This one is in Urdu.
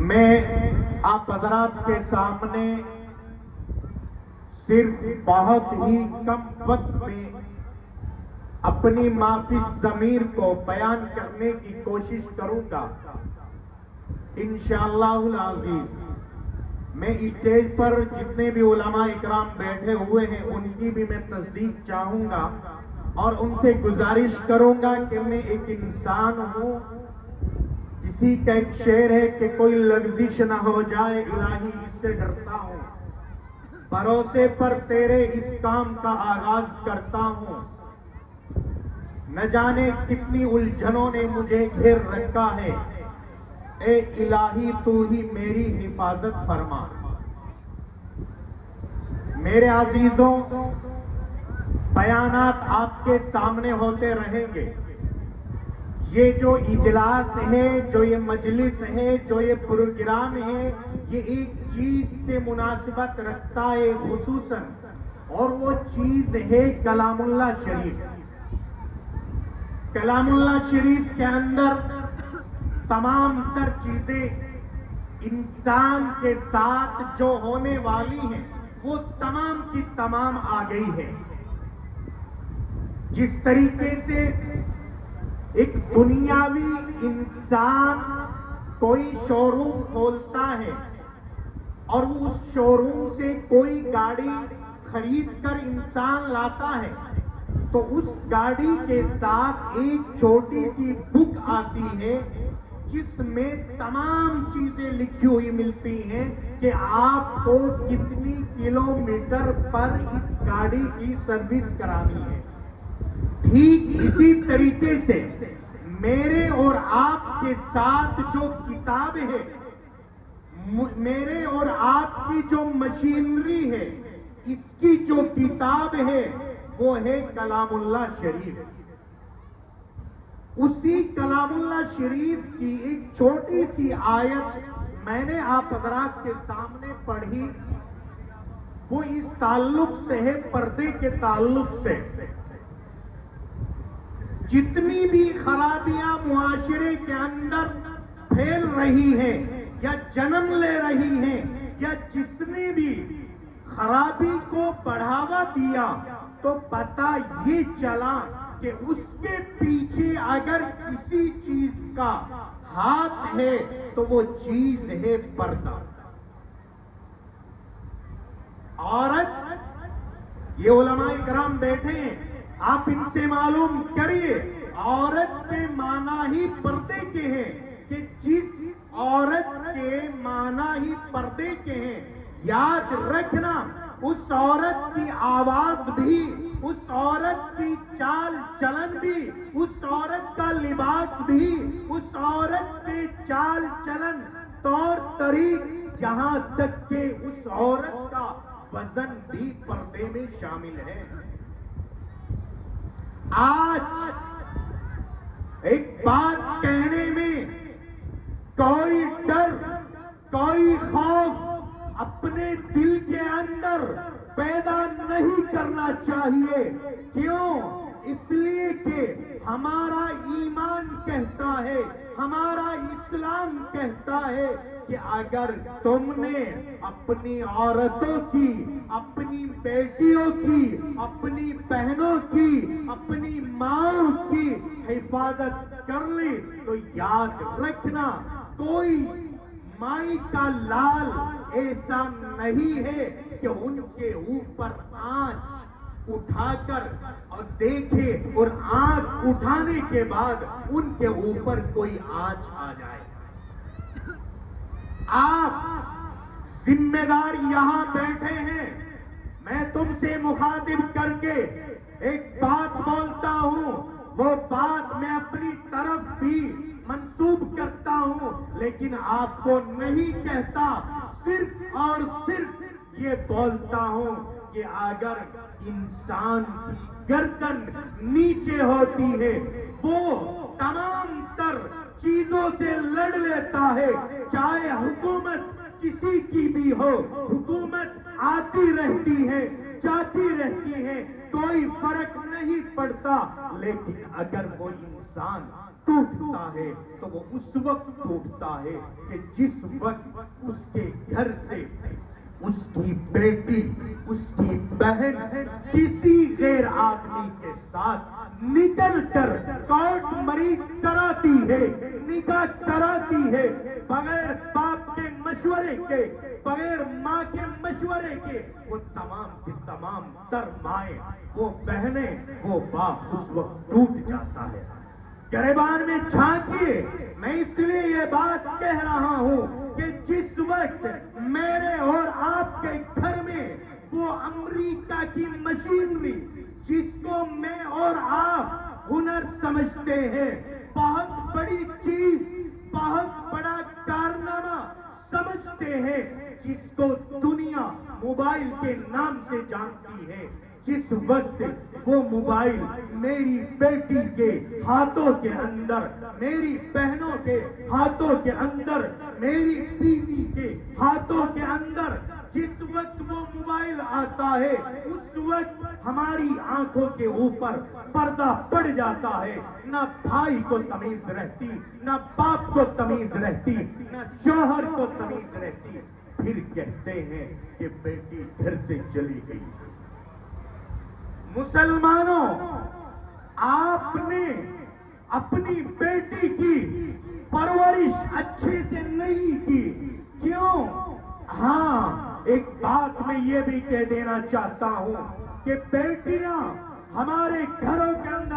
میں آپ حضرات کے سامنے صرف بہت ہی کم وقت میں اپنی معافی ضمیر کو بیان کرنے کی کوشش کروں گا انشاءاللہ العزیز۔ میں اسٹیج پر جتنے بھی علماء اکرام بیٹھے ہوئے ہیں ان کی بھی میں تصدیق چاہوں گا اور ان سے گزارش کروں گا کہ میں ایک انسان ہوں۔ کسی کا ایک شعر ہے کہ کوئی لغزش نہ ہو جائے الہی اس سے ڈرتا ہوں، بھروسے پر تیرے اس کام کا آغاز کرتا ہوں، نہ جانے کتنی الجھنوں نے مجھے گھیر رکھا ہے، اے الہی تو ہی میری حفاظت فرما۔ میرے عزیزوں، بیانات آپ کے سامنے ہوتے رہیں گے۔ یہ جو اجلاس ہے، جو یہ مجلس ہے، جو یہ پروگرام ہے، یہ ایک چیز سے مناسبت رکھتا ہے خصوصاً، اور وہ چیز ہے کلام اللہ شریف۔ کلام اللہ شریف کے اندر تمام تر چیزیں انسان کے ساتھ جو ہونے والی ہیں وہ تمام کی تمام آ گئی ہے۔ جس طریقے سے ایک دنیاوی انسان کوئی شو روم کھولتا ہے اور وہ اس شو روم سے کوئی گاڑی خرید کر انسان لاتا ہے تو اس گاڑی کے ساتھ ایک چھوٹی سی بک آتی ہے جس میں تمام چیزیں لکھی ہوئی ملتی ہیں کہ آپ کو کتنی کلومیٹر پر اس گاڑی کی سروس کرانی ہے۔ ٹھیک اسی طریقے سے میرے اور آپ کے ساتھ جو کتاب ہے، میرے اور آپ کی جو مشینری ہے، اس کی جو کتاب ہے وہ ہے کلام اللہ شریف۔ اسی کلام اللہ شریف کی ایک چھوٹی سی آیت میں نے آپ حضرات کے سامنے پڑھی، وہ اس تعلق سے ہے، پردے کے تعلق سے۔ جتنی بھی خرابیاں معاشرے کے اندر پھیل رہی ہیں یا جنم لے رہی ہیں یا جس نے بھی خرابی کو بڑھاوا دیا تو پتہ یہ چلا کہ اس کے پیچھے اگر کسی چیز کا ہاتھ ہے تو وہ چیز ہے پردہ۔ عورت، یہ علماء کرام بیٹھے ہیں، آپ ان سے معلوم کریے عورت کے معنی ہی پردے کے ہیں، کہ جس عورت کے معنی ہی پردے کے ہیں، یاد رکھنا اس عورت کی آواز بھی، اس عورت کی چال چلن بھی، اس عورت کا لباس بھی، اس عورت کے چال چلن، طور طریق، یہاں تک کہ اس عورت کا وزن بھی پردے میں شامل ہے۔ آج ایک بات کہنے میں کوئی ڈر، کوئی خوف اپنے دل کے اندر پیدا نہیں کرنا چاہیے۔ کیوں؟ اس لیے کہ ہمارا ایمان کہتا ہے، ہمارا اسلام کہتا ہے کہ اگر تم نے اپنی عورتوں کی، اپنی بیٹیوں کی، اپنی بہنوں کی، اپنی ماں کی حفاظت کر لی تو یاد رکھنا کوئی مائی کا لال ایسا نہیں ہے کہ ان کے اوپر آنچ اٹھا کر اور دیکھے اور آنکھ اٹھانے کے بعد ان کے اوپر کوئی آنچ آ جائے۔ آپ ذمہ دار یہاں بیٹھے ہیں، میں تم سے مخاطب کر کے ایک بات بولتا ہوں، وہ بات میں اپنی طرف بھی منسوب کرتا ہوں لیکن آپ کو نہیں کہتا، صرف اور صرف یہ بولتا ہوں کہ اگر انسان کی گردن نیچے ہوتی ہے وہ تمام تر چیزوں سے لڑ لیتا ہے، چاہے حکومت کسی کی بھی ہو، حکومت آتی رہتی ہے، جاتی رہتی ہے، کوئی فرق نہیں پڑتا، لیکن اگر وہ انسان ٹوٹتا ہے تو وہ اس وقت ٹوٹتا ہے کہ جس وقت اس کے گھر سے اس کی بیٹی، اس کی بہن کسی غیر آدمی کے ساتھ نکل کر کورٹ مریض کراتی ہے، نکاح کراتی ہے، بغیر باپ کے مشورے کے، بغیر ماں کے مشورے کے، وہ تمام کی تمام تر مائیں، وہ بہنیں، وہ باپ اس وقت ٹوٹ جاتا ہے۔ گریبان میں جھانکیے، میں اس لیے یہ بات کہہ رہا ہوں کہ جس وقت میرے اور آپ کے گھر میں وہ امریکہ کی مشینری، جس کو میں اور آپ ہنر سمجھتے ہیں، بہت بڑی چیز، بہت بڑا کارنامہ سمجھتے ہیں، جس کو دنیا موبائل کے نام سے جانتی ہے، جس وقت وہ موبائل میری بیٹی کے ہاتھوں کے اندر، میری بہنوں کے ہاتھوں کے اندر، میری بیوی کے ہاتھوں کے اندر جس وقت وہ موبائل آتا ہے، اس وقت ہماری آنکھوں کے اوپر پردہ پڑ جاتا ہے۔ نہ بھائی کو تمیز رہتی، نہ باپ کو تمیز رہتی، نہ شوہر کو تمیز رہتی، پھر کہتے ہیں کہ بیٹی گھر سے چلی گئی۔ مسلمانوں، آپ نے اپنی بیٹی کی پرورش اچھے سے نہیں کی، کیوں؟ ہاں، ایک بات میں یہ بھی کہہ دینا چاہتا ہوں کہ بیٹیاں ہمارے گھروں کے اندر